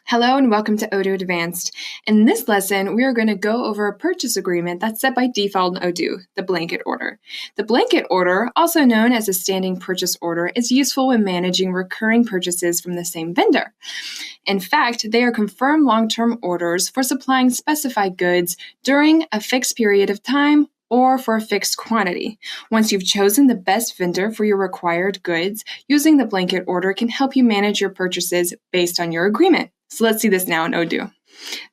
Hello and welcome to Odoo Advanced. In this lesson, we are going to go over a purchase agreement that's set by default in Odoo, the blanket order. The blanket order, also known as a standing purchase order, is useful when managing recurring purchases from the same vendor. In fact, they are confirmed long-term orders for supplying specified goods during a fixed period of time or for a fixed quantity. Once you've chosen the best vendor for your required goods, using the blanket order can help you manage your purchases based on your agreement. So let's see this now in Odoo.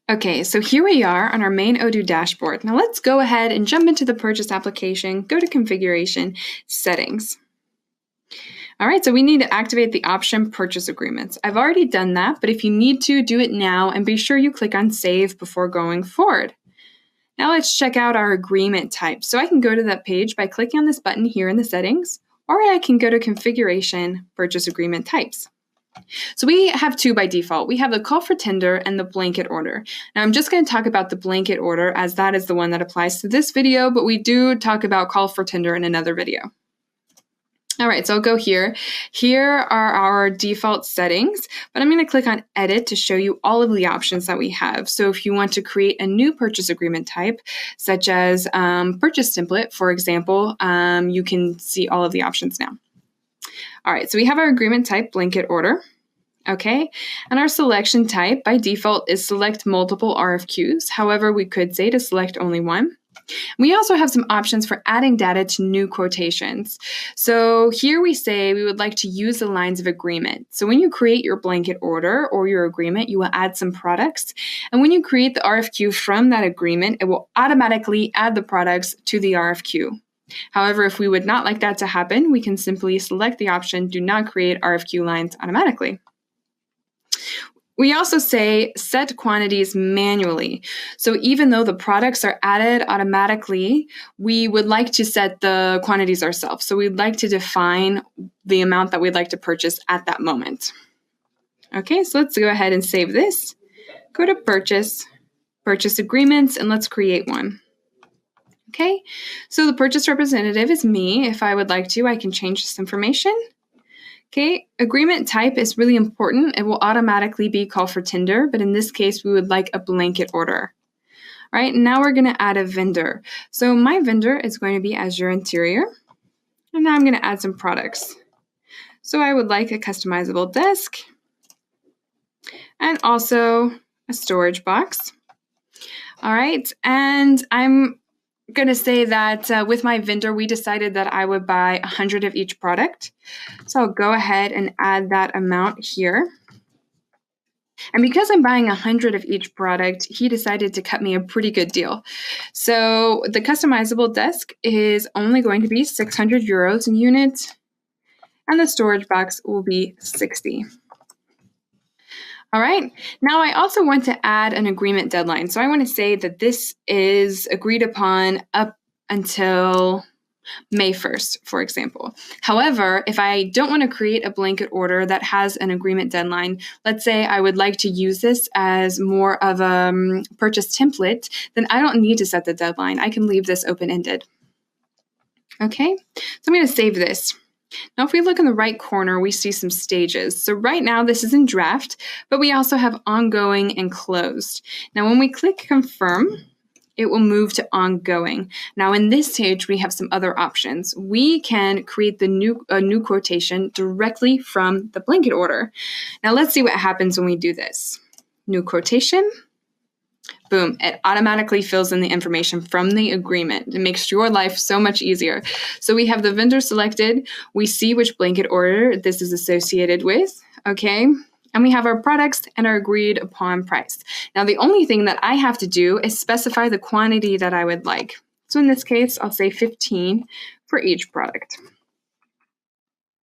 Okay, so here we are on our main Odoo dashboard. Now let's go ahead and jump into the purchase application, go to Configuration, Settings. All right, so we need to activate the option Purchase Agreements. I've already done that, but if you need to, do it now and be sure you click on Save before going forward. Now let's check out our agreement type. So I can go to that page by clicking on this button here in the settings, or I can go to Configuration, Purchase Agreement Types. So we have two by default. We have the call for tender and the blanket order. Now I'm just going to talk about the blanket order as that is the one that applies to this video, but we do talk about call for tender in another video. All right, so I'll go here. Here are our default settings, but I'm going to click on Edit to show you all of the options that we have. So if you want to create a new purchase agreement type, such as purchase template, for example, you can see all of the options now. All right, so we have our agreement type, blanket order. Okay, and our selection type by default is select multiple RFQs. However, we could say to select only one. We also have some options for adding data to new quotations. So here we say we would like to use the lines of agreement. So when you create your blanket order or your agreement, you will add some products. And when you create the RFQ from that agreement, it will automatically add the products to the RFQ. However, if we would not like that to happen, we can simply select the option Do Not Create RFQ Lines Automatically. We also say set quantities manually. So even though the products are added automatically, we would like to set the quantities ourselves. So we'd like to define the amount that we'd like to purchase at that moment. Okay, so let's go ahead and save this. Go to Purchase, Purchase Agreements, and let's create one. Okay, so the purchase representative is me. If I would like to, I can change this information. Okay, agreement type is really important. It will automatically be call for tender, but in this case, we would like a blanket order. All right, now we're going to add a vendor. So my vendor is going to be Azure Interior. And now I'm going to add some products. So I would like a customizable desk and also a storage box. All right, and I'm going to say that with my vendor, we decided that I would buy 100 of each product. So I'll go ahead and add that amount here. And because I'm buying 100 of each product, he decided to cut me a pretty good deal. So the customizable desk is only going to be 600 euros in units, and the storage box will be 60. All right, now I also want to add an agreement deadline. So I want to say that this is agreed upon up until May 1st, for example. However, if I don't want to create a blanket order that has an agreement deadline, let's say I would like to use this as more of a purchase template, then I don't need to set the deadline. I can leave this open-ended. Okay, so I'm going to save this. Now, if we look in the right corner, we see some stages. So right now, this is in draft, but we also have ongoing and closed. Now, when we click confirm, it will move to ongoing. Now, in this stage, we have some other options. We can create a new quotation directly from the blanket order. Now, let's see what happens when we do this. New quotation. Boom, it automatically fills in the information from the agreement. It makes your life so much easier. So we have the vendor selected. We see which blanket order this is associated with, okay? And we have our products and our agreed upon price. Now, the only thing that I have to do is specify the quantity that I would like. So in this case, I'll say 15 for each product.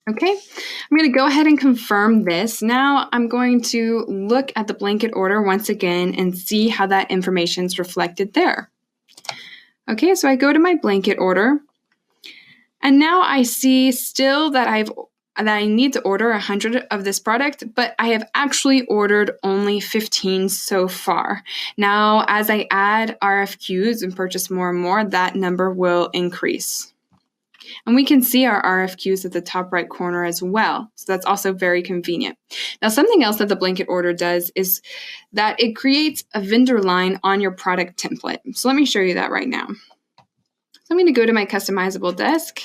Okay, I'm going to go ahead and confirm this. Now I'm going to look at the blanket order once again and see how that information is reflected there. Okay, so I go to my blanket order, and now I see still that I need to order 100 of this product, but I have actually ordered only 15 so far. Now, as I add RFQs and purchase more and more, that number will increase. And we can see our RFQs at the top right corner as well. So that's also very convenient. Now, something else that the blanket order does is that it creates a vendor line on your product template. So let me show you that right now. So I'm going to go to my customizable desk.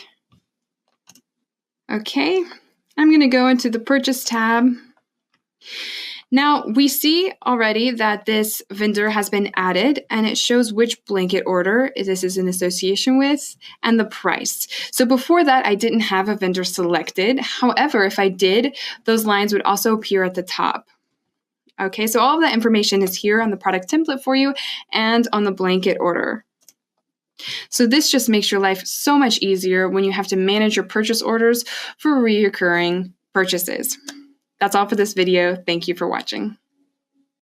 Okay, I'm going to go into the purchase tab. Now, we see already that this vendor has been added, and it shows which blanket order this is in association with and the price. So before that, I didn't have a vendor selected. However, if I did, those lines would also appear at the top. Okay, so all of that information is here on the product template for you and on the blanket order. So this just makes your life so much easier when you have to manage your purchase orders for recurring purchases. That's all for this video. Thank you for watching.